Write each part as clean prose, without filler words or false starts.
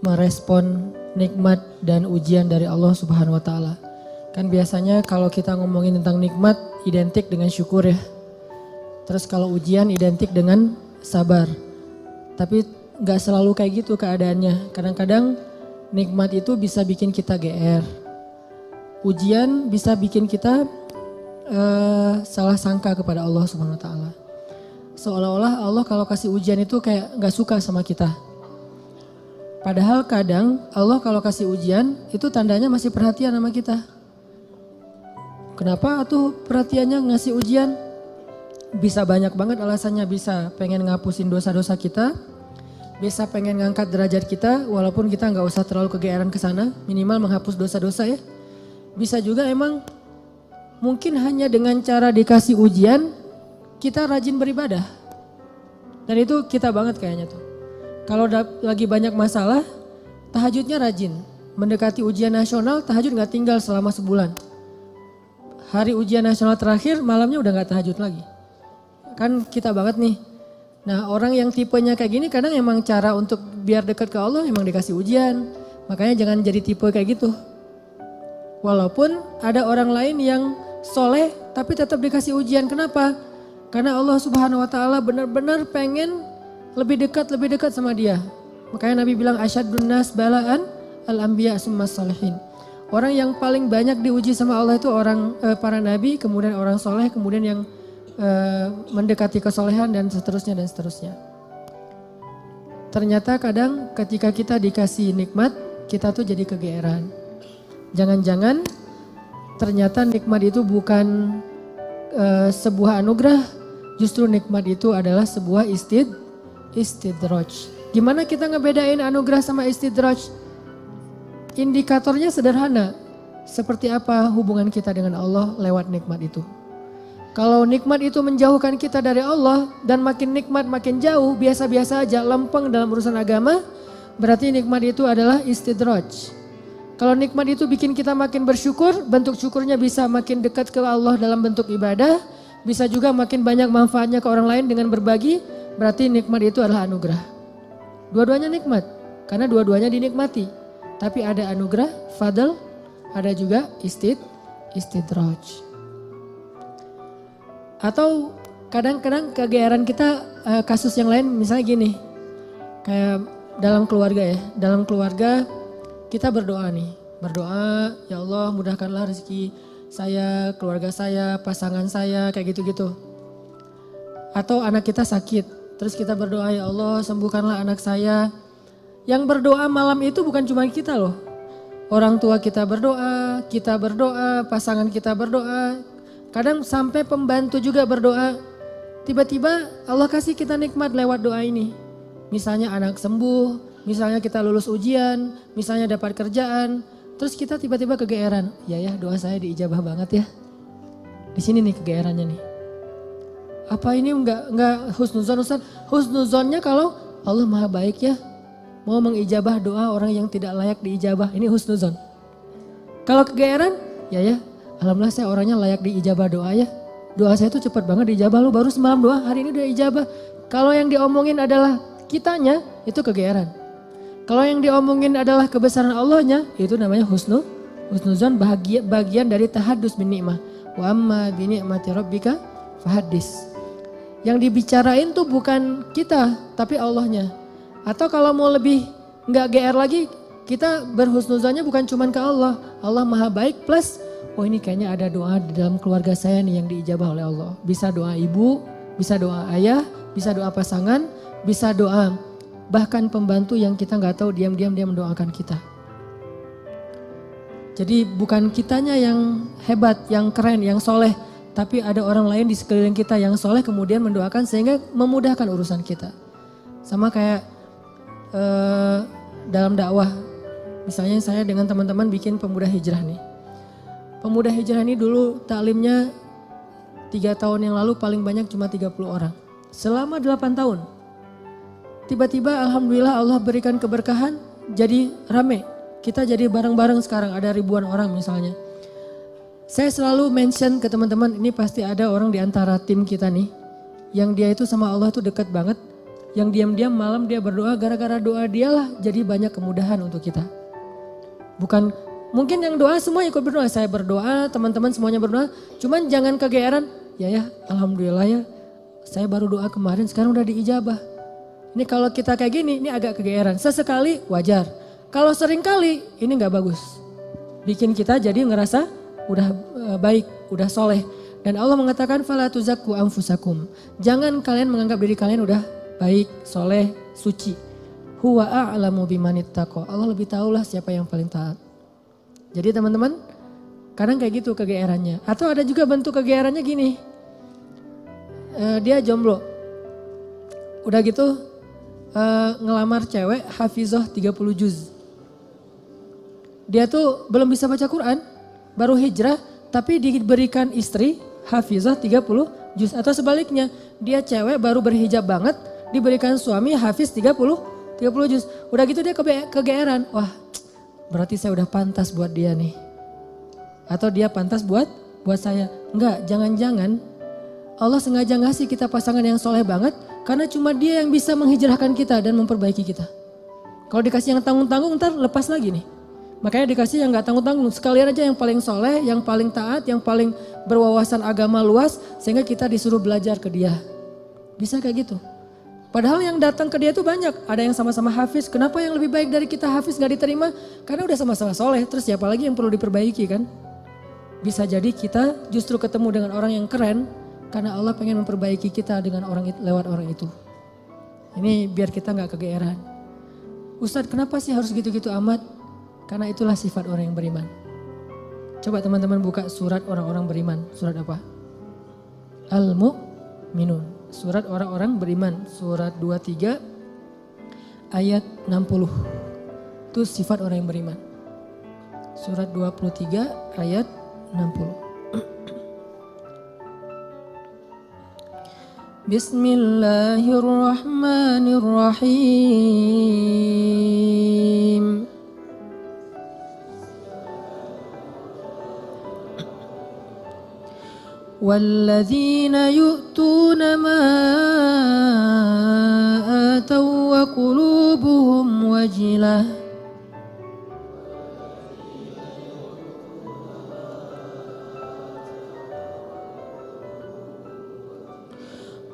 merespon nikmat dan ujian dari Allah Subhanahu wa taala. Kan biasanya kalau kita ngomongin tentang nikmat identik dengan syukur ya. Terus kalau ujian identik dengan sabar. Tapi gak selalu kayak gitu keadaannya. Kadang-kadang nikmat itu bisa bikin kita GR. Ujian bisa bikin kita salah sangka kepada Allah Subhanahu wa taala. Seolah-olah Allah kalau kasih ujian itu kayak gak suka sama kita. Padahal kadang Allah kalau kasih ujian itu tandanya masih perhatian sama kita. Kenapa tuh perhatiannya ngasih ujian? Bisa banyak banget alasannya, bisa pengen ngapusin dosa-dosa kita, bisa pengen ngangkat derajat kita walaupun kita nggak usah terlalu kegeeran ke sana, minimal menghapus dosa-dosa ya. Bisa juga emang mungkin hanya dengan cara dikasih ujian kita rajin beribadah. Dan itu kita banget kayaknya tuh. Kalau lagi banyak masalah, tahajudnya rajin. Mendekati ujian nasional, tahajud nggak tinggal selama sebulan. Hari ujian nasional terakhir, malamnya udah nggak tahajud lagi. Kan kita banget nih. Nah orang yang tipenya kayak gini kadang emang cara untuk biar dekat ke Allah emang dikasih ujian. Makanya jangan jadi tipe kayak gitu. Walaupun ada orang lain yang soleh tapi tetap dikasih ujian. Kenapa? Karena Allah Subhanahu wa taala benar-benar pengen lebih dekat sama dia. Makanya Nabi bilang asyadun nas balaan al-anbiya summas salihin. Orang yang paling banyak diuji sama Allah itu orang para nabi, kemudian orang soleh, kemudian yang mendekati kesolehan dan seterusnya dan seterusnya. Ternyata kadang ketika kita dikasih nikmat, kita tuh jadi kegeeran. Jangan-jangan ternyata nikmat itu bukan sebuah anugerah, justru nikmat itu adalah sebuah istidraj. Gimana kita ngebedain anugerah sama istidraj? Indikatornya sederhana. Seperti apa hubungan kita dengan Allah lewat nikmat itu. Kalau nikmat itu menjauhkan kita dari Allah dan makin nikmat makin jauh, biasa-biasa aja, lempeng dalam urusan agama, berarti nikmat itu adalah istidraj. Kalau nikmat itu bikin kita makin bersyukur, bentuk syukurnya bisa makin dekat ke Allah dalam bentuk ibadah, bisa juga makin banyak manfaatnya ke orang lain dengan berbagi, berarti nikmat itu adalah anugerah. Dua-duanya nikmat, karena dua-duanya dinikmati. Tapi ada anugerah, fadl, ada juga istidraj. Atau kadang-kadang kegeeran kita kasus yang lain misalnya gini. Kayak dalam keluarga ya, dalam keluarga kita berdoa nih. Berdoa, ya Allah mudahkanlah rezeki saya, keluarga saya, pasangan saya, kayak gitu-gitu. Atau anak kita sakit, terus kita berdoa, ya Allah sembuhkanlah anak saya. Yang berdoa malam itu bukan cuma kita loh. Orang tua kita berdoa, pasangan kita berdoa. Kadang sampai pembantu juga berdoa. Tiba-tiba Allah kasih kita nikmat lewat doa ini. Misalnya anak sembuh, misalnya kita lulus ujian, misalnya dapat kerjaan. Terus kita tiba-tiba kegeeran. Ya doa saya diijabah banget ya. Di sini nih kegeerannya nih. Apa ini enggak husnuzon Ustaz? Husnuzonnya kalau Allah maha baik ya. Mau mengijabah doa orang yang tidak layak diijabah. Ini husnuzon. Kalau kegeeran, ya. Alhamdulillah saya orangnya layak diijabah doa ya. Doa saya tuh cepat banget diijabah. Lu baru semalam doa, hari ini udah ijabah. Kalau yang diomongin adalah kitanya, itu kegeeran. Kalau yang diomongin adalah kebesaran Allahnya, itu namanya husnuzon, bagian dari tahadus bin ni'mah. Wa amma bi ni'mati rabbika fahaddis. Yang dibicarain tuh bukan kita, tapi Allahnya. Atau kalau mau lebih nggak GR lagi, kita berhusnuzonnya bukan cuman ke Allah. Allah maha baik plus, oh ini kayaknya ada doa di dalam keluarga saya nih yang diijabah oleh Allah. Bisa doa ibu, bisa doa ayah, bisa doa pasangan, bisa doa bahkan pembantu yang kita nggak tahu diam-diam dia mendoakan kita. Jadi bukan kitanya yang hebat, yang keren, yang soleh. Tapi ada orang lain di sekeliling kita yang soleh kemudian mendoakan sehingga memudahkan urusan kita. Sama kayak dalam dakwah. Misalnya saya dengan teman-teman bikin pemuda hijrah nih. Pemuda hijrah ini dulu taklimnya 3 tahun yang lalu paling banyak cuma 30 orang. Selama 8 tahun. Tiba-tiba alhamdulillah Allah berikan keberkahan jadi rame. Kita jadi bareng-bareng sekarang ada ribuan orang misalnya. Saya selalu mention ke teman-teman ini pasti ada orang di antara tim kita nih. Yang dia itu sama Allah tuh dekat banget. Yang diam-diam malam dia berdoa, gara-gara doa dialah jadi banyak kemudahan untuk kita. Bukan, mungkin yang doa semua ikut berdoa, saya berdoa, teman-teman semuanya berdoa. Cuman jangan kegeeran, ya alhamdulillah ya, saya baru doa kemarin sekarang udah diijabah. Ini kalau kita kayak gini, ini agak kegeeran. Sesekali wajar, kalau sering kali ini gak bagus. Bikin kita jadi ngerasa udah baik, udah soleh. Dan Allah mengatakan fala tuzakku anfusakum. Jangan kalian menganggap diri kalian udah baik, soleh, suci. Huwa a'lamu bimanittaqo. Allah lebih tahulah siapa yang paling taat. Jadi teman-teman, kadang kayak gitu kegeerannya. Atau ada juga bentuk kegeerannya gini. Dia jomblo. Udah gitu ngelamar cewek hafizah 30 juz. Dia tuh belum bisa baca Quran, baru hijrah, tapi diberikan istri hafizah 30 juz. Atau sebaliknya, dia cewek baru berhijab banget, diberikan suami hafiz 30 juz. Udah gitu dia kegeeran. Wah, berarti saya udah pantas buat dia nih. Atau dia pantas buat saya. Enggak, jangan-jangan Allah sengaja ngasih kita pasangan yang soleh banget karena cuma dia yang bisa menghijrahkan kita dan memperbaiki kita. Kalau dikasih yang tanggung-tanggung ntar lepas lagi nih. Makanya dikasih yang gak tanggung-tanggung. Sekalian aja yang paling soleh, yang paling taat, yang paling berwawasan agama luas sehingga kita disuruh belajar ke dia. Bisa kayak gitu. Padahal yang datang ke dia itu banyak. Ada yang sama-sama hafiz. Kenapa yang lebih baik dari kita hafiz gak diterima? Karena udah sama-sama soleh. Terus siapa lagi yang perlu diperbaiki kan? Bisa jadi kita justru ketemu dengan orang yang keren. Karena Allah pengen memperbaiki kita dengan lewat orang itu. Ini biar kita gak kegeeran. Ustadz, kenapa sih harus gitu-gitu amat? Karena itulah sifat orang yang beriman. Coba teman-teman buka surat orang-orang beriman. Surat apa? Al-Mu'minun. Surat orang-orang beriman, surat 23 ayat 60. Itu sifat orang yang beriman. Surat 23 ayat 60. Bismillahirrahmanirrahim. والذين يؤتون ما آتوا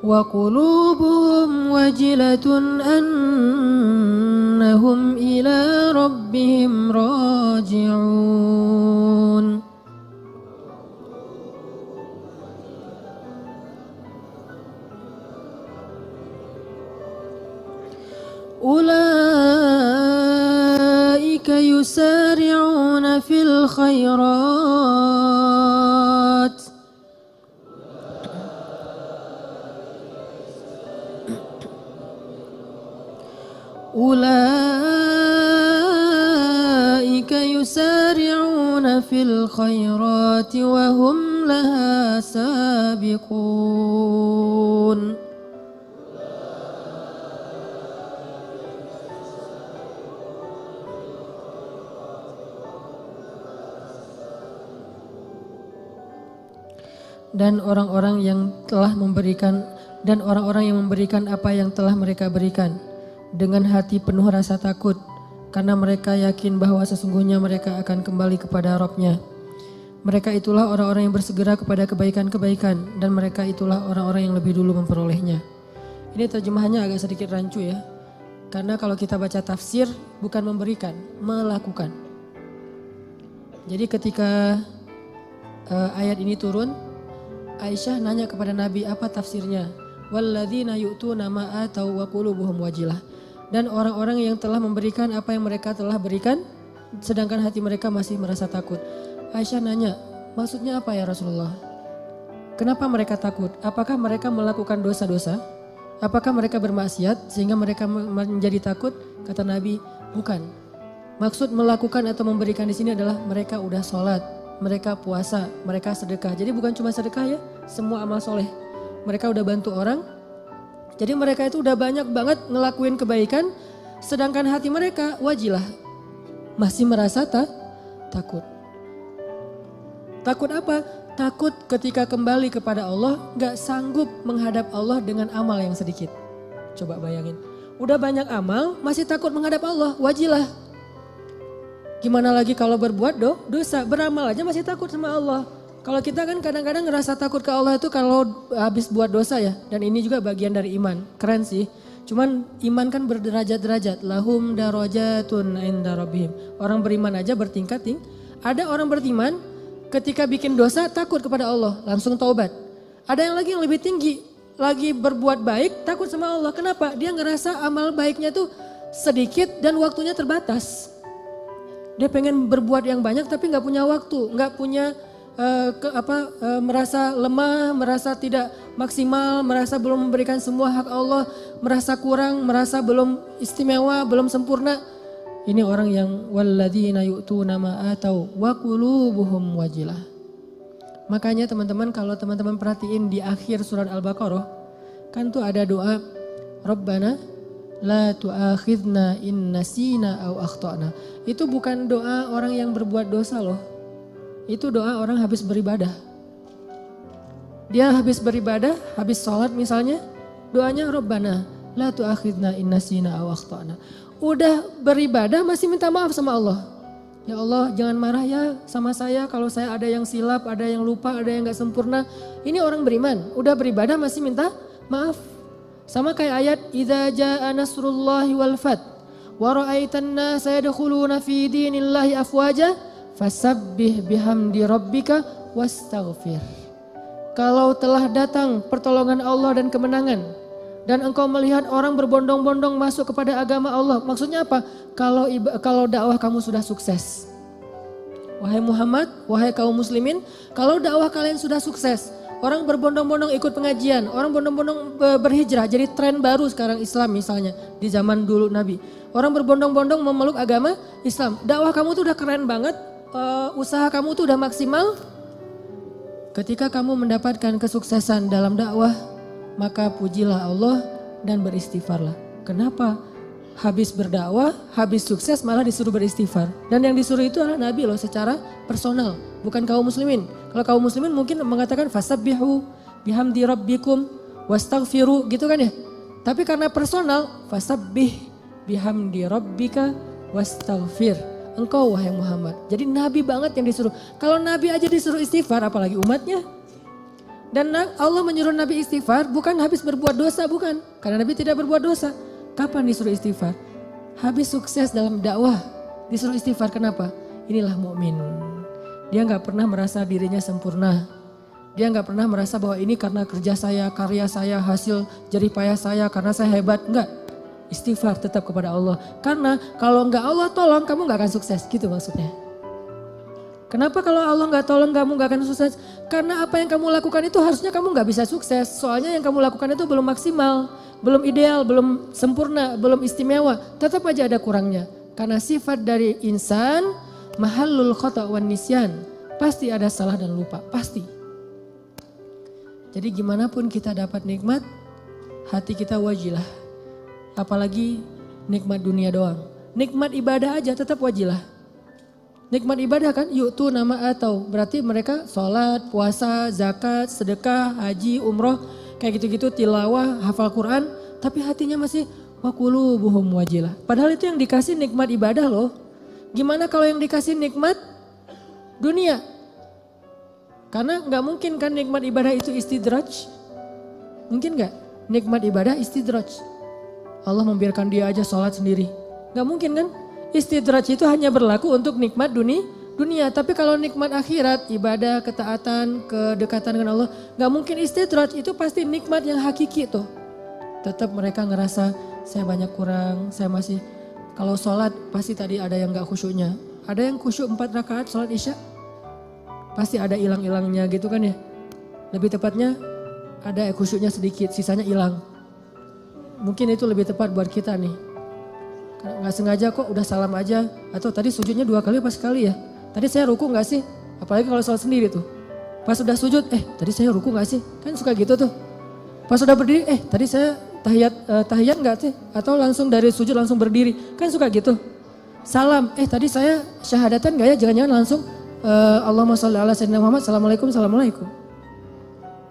وقلوبهم وجلة أنهم إلى ربهم راجعون. أولئك يسارعون في الخيرات وهم لها سابقون. Dan orang-orang yang memberikan apa yang telah mereka berikan dengan hati penuh rasa takut karena mereka yakin bahwa sesungguhnya mereka akan kembali kepada Rabb-Nya. Mereka itulah orang-orang yang bersegera kepada kebaikan-kebaikan dan mereka itulah orang-orang yang lebih dulu memperolehnya. Ini terjemahannya agak sedikit rancu ya. Karena kalau kita baca tafsir bukan memberikan, melakukan. Jadi ketika ayat ini turun, Aisyah nanya kepada Nabi apa tafsirnya. Walladzina yu'tuna ma atau wa qulubuhum wajilah. Dan orang-orang yang telah memberikan apa yang mereka telah berikan sedangkan hati mereka masih merasa takut. Aisyah nanya, maksudnya apa ya Rasulullah? Kenapa mereka takut? Apakah mereka melakukan dosa-dosa? Apakah mereka bermaksiat sehingga mereka menjadi takut? Kata Nabi, bukan. Maksud melakukan atau memberikan di sini adalah mereka udah sholat, mereka puasa, mereka sedekah. Jadi bukan cuma sedekah ya, semua amal soleh. Mereka udah bantu orang. Jadi mereka itu udah banyak banget ngelakuin kebaikan. Sedangkan hati mereka wajilah. Masih merasa takut. Takut apa? Takut ketika kembali kepada Allah gak sanggup menghadap Allah dengan amal yang sedikit. Coba bayangin. Udah banyak amal masih takut menghadap Allah, wajilah. Gimana lagi kalau berbuat dosa, beramal aja masih takut sama Allah. Kalau kita kan kadang-kadang ngerasa takut ke Allah itu kalau habis buat dosa ya. Dan ini juga bagian dari iman, keren sih. Cuman iman kan berderajat-derajat. Lahum darajatun inda rabbihim. Orang beriman aja bertingkat. Ada orang beriman ketika bikin dosa takut kepada Allah, langsung taubat. Ada yang lagi yang lebih tinggi, lagi berbuat baik takut sama Allah. Kenapa? Dia ngerasa amal baiknya tuh sedikit dan waktunya terbatas. Dia pengen berbuat yang banyak tapi nggak punya waktu, nggak punya merasa lemah, merasa tidak maksimal, merasa belum memberikan semua hak Allah, merasa kurang, merasa belum istimewa, belum sempurna. Ini orang yang walladzina yu'tuna ma atau wa qulubuhum wajilah. Makanya teman-teman kalau teman-teman perhatiin di akhir surat Al-Baqarah kan tuh ada doa Rabbana la tu'akhidna in nasina aw akhtana. Itu bukan doa orang yang berbuat dosa loh. Itu doa orang habis beribadah. Dia habis beribadah, habis sholat misalnya, doanya Rabbana la tu'akhidna in nasina aw akhtana. Udah beribadah masih minta maaf sama Allah. Ya Allah jangan marah ya sama saya kalau saya ada yang silap, ada yang lupa, ada yang gak sempurna. Ini orang beriman, udah beribadah masih minta maaf. Sama kayak ayat idza jaa nasrullahi wal fath wa ra'aitan nasa yadkhuluna fi dinillahi afwaja fasabbih bihamdi rabbika wastaghfir. Kalau telah datang pertolongan Allah dan kemenangan dan engkau melihat orang berbondong-bondong masuk kepada agama Allah, maksudnya apa? Kalau dakwah kamu sudah sukses. Wahai Muhammad, wahai kaum muslimin, kalau dakwah kalian sudah sukses, orang berbondong-bondong ikut pengajian, orang berbondong-bondong berhijrah, jadi tren baru sekarang Islam misalnya di zaman dulu Nabi. Orang berbondong-bondong memeluk agama Islam. Dakwah kamu tuh udah keren banget, usaha kamu tuh udah maksimal. Ketika kamu mendapatkan kesuksesan dalam dakwah, maka pujilah Allah dan beristighfarlah. Kenapa? Habis berdakwah, habis sukses malah disuruh beristighfar. Dan yang disuruh itu adalah Nabi loh secara personal, bukan kaum muslimin. Kalau kaum muslimin mungkin mengatakan fasabbihu bihamdi rabbikum wastaghfiru gitu kan ya. Tapi karena personal, fasabbih bihamdi rabbika wastaghfir. Engkau wahai Muhammad. Jadi Nabi banget yang disuruh. Kalau Nabi aja disuruh istighfar apalagi umatnya. Dan Allah menyuruh Nabi istighfar bukan habis berbuat dosa, bukan. Karena Nabi tidak berbuat dosa. Kapan disuruh istighfar? Habis sukses dalam dakwah disuruh istighfar. Kenapa? Inilah mukmin. Dia nggak pernah merasa dirinya sempurna. Dia nggak pernah merasa bahwa ini karena kerja saya, karya saya, hasil jerih payah saya, karena saya hebat. Enggak. Istighfar tetap kepada Allah. Karena kalau nggak Allah tolong kamu nggak akan sukses. Gitu maksudnya. Kenapa kalau Allah nggak tolong kamu nggak akan sukses? Karena apa yang kamu lakukan itu harusnya kamu nggak bisa sukses. Soalnya yang kamu lakukan itu belum maksimal, belum ideal, belum sempurna, belum istimewa. Tetap aja ada kurangnya. Karena sifat dari insan mahallul khata' wan nisyan. Pasti ada salah dan lupa, pasti. Jadi gimana pun kita dapat nikmat, hati kita wajilah. Apalagi nikmat dunia doang. Nikmat ibadah aja tetap wajilah. Nikmat ibadah kan yu'tu nama atau berarti mereka sholat, puasa, zakat, sedekah, haji, umroh, kayak gitu-gitu, tilawah, hafal Quran, tapi hatinya masih wa qulubuhum wajilah. Padahal itu yang dikasih nikmat ibadah loh. Gimana kalau yang dikasih nikmat dunia? Karena nggak mungkin kan nikmat ibadah itu istidraj. Mungkin nggak? Nikmat ibadah istidraj. Allah membiarkan dia aja sholat sendiri. Nggak mungkin kan? Istidraj itu hanya berlaku untuk nikmat dunia. Tapi kalau nikmat akhirat, ibadah, ketaatan, kedekatan dengan Allah, nggak mungkin istidraj. Itu pasti nikmat yang hakiki tuh. Tetap mereka ngerasa saya banyak kurang, saya masih. Kalau sholat pasti tadi ada yang nggak khusyuknya. Ada yang khusyuk 4 rakaat sholat isya. Pasti ada hilang-hilangnya gitu kan ya. Lebih tepatnya ada khusyuknya sedikit, sisanya hilang. Mungkin itu lebih tepat buat kita nih. Nggak sengaja kok udah salam aja. Atau tadi sujudnya 2 kali apa sekali ya. Tadi saya ruku gak sih? Apalagi kalau sholat sendiri tuh. Pas udah sujud, tadi saya ruku gak sih? Kan suka gitu tuh. Pas udah berdiri, tadi saya tahiyat gak sih? Atau langsung dari sujud langsung berdiri. Kan suka gitu. Salam, tadi saya syahadatan gak ya? Jangan-jangan langsung Allahumma sholli ala sayyidina Muhammad, assalamualaikum.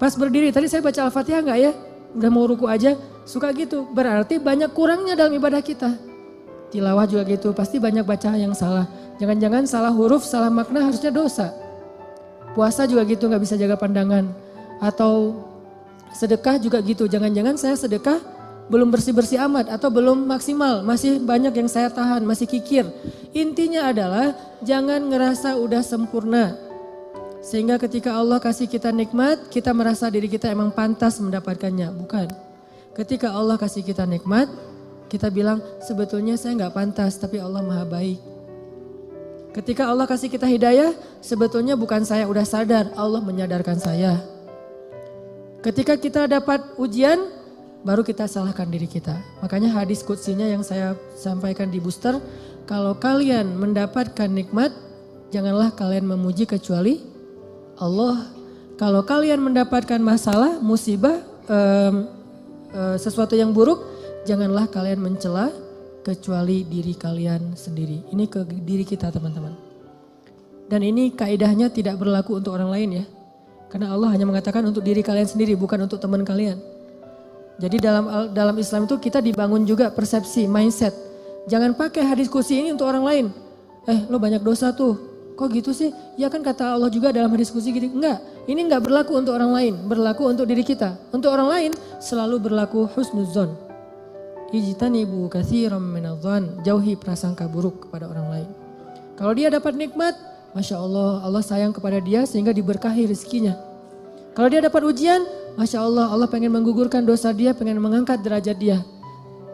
Pas berdiri, tadi saya baca Al-Fatihah gak ya? Udah mau ruku aja. Suka gitu, berarti banyak kurangnya dalam ibadah kita. Tilawah juga gitu, pasti banyak baca yang salah. Jangan-jangan salah huruf, salah makna harusnya dosa. Puasa juga gitu, gak bisa jaga pandangan. Atau sedekah juga gitu, jangan-jangan saya sedekah belum bersih-bersih amat atau belum maksimal. Masih banyak yang saya tahan, masih kikir. Intinya adalah jangan ngerasa udah sempurna. Sehingga ketika Allah kasih kita nikmat, kita merasa diri kita emang pantas mendapatkannya. Bukan. Ketika Allah kasih kita nikmat, kita bilang sebetulnya saya gak pantas tapi Allah maha baik. Ketika Allah kasih kita hidayah, sebetulnya bukan saya udah sadar, Allah menyadarkan saya. Ketika kita dapat ujian, baru kita salahkan diri kita. Makanya hadis qudsinya yang saya sampaikan di booster, kalau kalian mendapatkan nikmat, janganlah kalian memuji kecuali Allah. Kalau kalian mendapatkan masalah, musibah, sesuatu yang buruk, janganlah kalian mencela kecuali diri kalian sendiri. Ini ke diri kita teman-teman. Dan ini kaidahnya tidak berlaku untuk orang lain ya. Karena Allah hanya mengatakan untuk diri kalian sendiri, bukan untuk teman kalian. Jadi dalam Islam itu kita dibangun juga persepsi, mindset. Jangan pakai hadis qudsi ini untuk orang lain. Lo banyak dosa tuh. Kok gitu sih? Ya kan kata Allah juga dalam hadis qudsi gitu. Enggak, ini enggak berlaku untuk orang lain, berlaku untuk diri kita. Untuk orang lain selalu berlaku husnuzon. Ijtanibu katsiran minadh-dhon, jauhi prasangka buruk kepada orang lain. Kalau dia dapat nikmat, Masya Allah, Allah sayang kepada dia sehingga diberkahi rezekinya. Kalau dia dapat ujian, Masya Allah, Allah pengen menggugurkan dosa dia, pengen mengangkat derajat dia.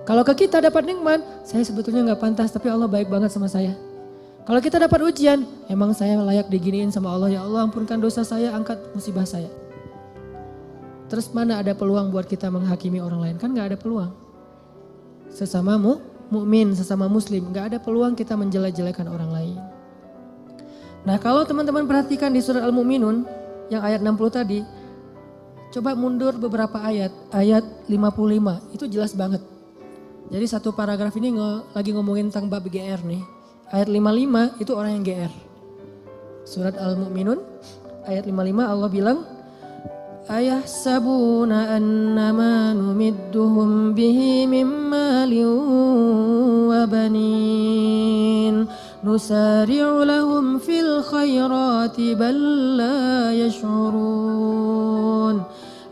Kalau ke kita dapat nikmat, saya sebetulnya gak pantas tapi Allah baik banget sama saya. Kalau kita dapat ujian, emang saya layak diginiin sama Allah. Ya Allah ampunkan dosa saya, angkat musibah saya. Terus mana ada peluang buat kita menghakimi orang lain? Kan gak ada peluang. Sesama mukmin, sesama muslim, gak ada peluang kita menjelek-jelekan orang lain. Nah kalau teman-teman perhatikan di surat Al-Mu'minun yang ayat 60 tadi, coba mundur beberapa ayat, ayat 55 itu jelas banget. Jadi satu paragraf ini lagi ngomongin tentang bab GR nih. Ayat 55 itu orang yang GR. Surat Al-Mu'minun ayat 55 Allah bilang, ayahsabuna annama numidduhum bihi min malin wa banin nusari'u lahum fil khairati bal la yash'urun.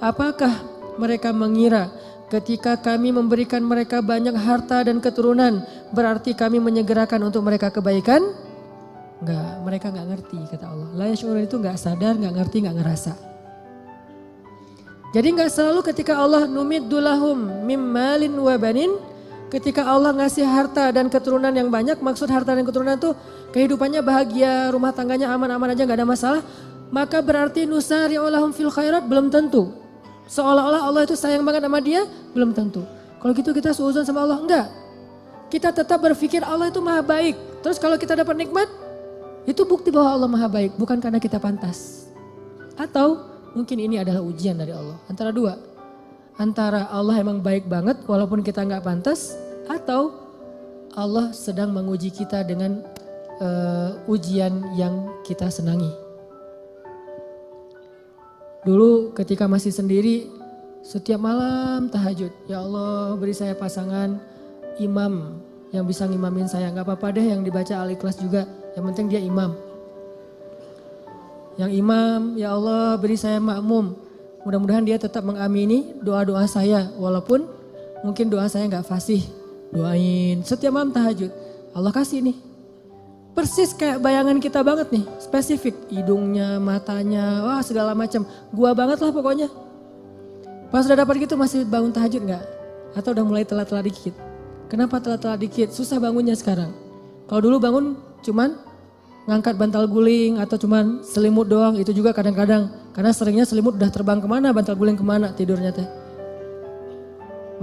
Apakah mereka mengira ketika kami memberikan mereka banyak harta dan keturunan, berarti kami menyegerakan untuk mereka kebaikan? Enggak, mereka enggak ngerti kata Allah. La yash'urun itu enggak sadar, enggak ngerti, enggak ngerasa. Jadi enggak selalu ketika Allah numiddu lahum mim malin wa banin, ketika Allah ngasih harta dan keturunan yang banyak, maksud harta dan keturunan tuh kehidupannya bahagia, rumah tangganya aman-aman aja enggak ada masalah, maka berarti nusari'u lahum fil khairat, belum tentu. Seolah-olah Allah itu sayang banget sama dia, belum tentu. Kalau gitu kita suudzon sama Allah, enggak. Kita tetap berpikir Allah itu maha baik. Terus kalau kita dapat nikmat, itu bukti bahwa Allah maha baik, bukan karena kita pantas. Atau mungkin ini adalah ujian dari Allah. Antara dua. Antara Allah emang baik banget walaupun kita enggak pantas, atau Allah sedang menguji kita dengan ujian yang kita senangi. Dulu ketika masih sendiri, setiap malam tahajud, ya Allah beri saya pasangan imam yang bisa ngimamin saya. Gak apa-apa deh yang dibaca Al-Ikhlas juga, yang penting dia imam. Yang imam, ya Allah beri saya makmum. Mudah-mudahan dia tetap mengamini doa-doa saya, walaupun mungkin doa saya gak fasih. Doain setiap malam tahajud, Allah kasih nih. Persis kayak bayangan kita banget nih, spesifik. Hidungnya, matanya, wah segala macam. Gua banget lah pokoknya. Pas udah dapat gitu masih bangun tahajud gak? Atau udah mulai telat-telat dikit? Kenapa telat-telat dikit? Susah bangunnya sekarang. Kalau dulu bangun cuman ngangkat bantal guling atau cuman selimut doang. Itu juga kadang-kadang. Karena seringnya selimut udah terbang kemana, bantal guling kemana tidurnya teh.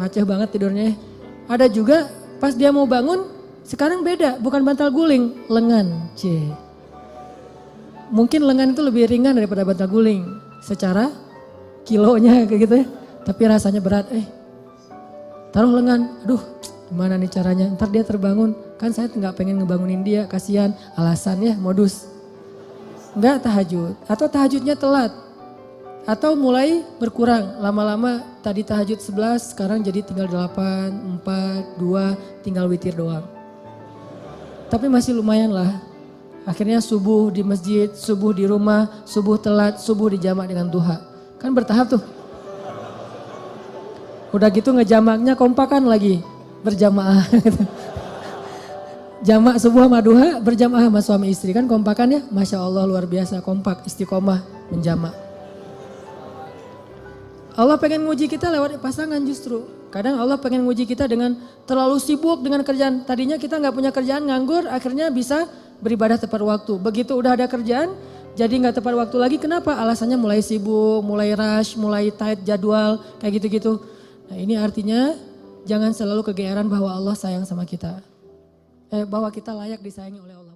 Macet banget tidurnya. Ada juga pas dia mau bangun, sekarang beda, bukan bantal guling, lengan. Mungkin lengan itu lebih ringan daripada bantal guling. Secara kilonya kayak gitu ya. Tapi rasanya berat. Taruh lengan, aduh gimana nih caranya. Ntar dia terbangun, kan saya nggak pengen ngebangunin dia, kasihan. Alasannya modus. Nggak tahajud, atau tahajudnya telat. Atau mulai berkurang, lama-lama tadi tahajud 11, sekarang jadi tinggal 8, 4, 2, tinggal witir doang. Tapi masih lumayan lah. Akhirnya subuh di masjid, subuh di rumah, subuh telat, subuh dijamak dengan duha. Kan bertahap tuh. Udah gitu ngejamaknya kompakan lagi, berjamaah. Jamak subuh sama duha berjamaah sama suami istri, kan kompakan ya. Masya Allah luar biasa, kompak, istiqomah, menjamak. Allah pengen nguji kita lewat pasangan justru. Kadang Allah pengen nguji kita dengan terlalu sibuk dengan kerjaan. Tadinya kita gak punya kerjaan, nganggur, akhirnya bisa beribadah tepat waktu. Begitu udah ada kerjaan, jadi gak tepat waktu lagi. Kenapa? Alasannya mulai sibuk, mulai rush, mulai tight jadwal, kayak gitu-gitu. Nah ini artinya jangan selalu kegeeran bahwa Allah sayang sama kita. Bahwa kita layak disayangi oleh Allah.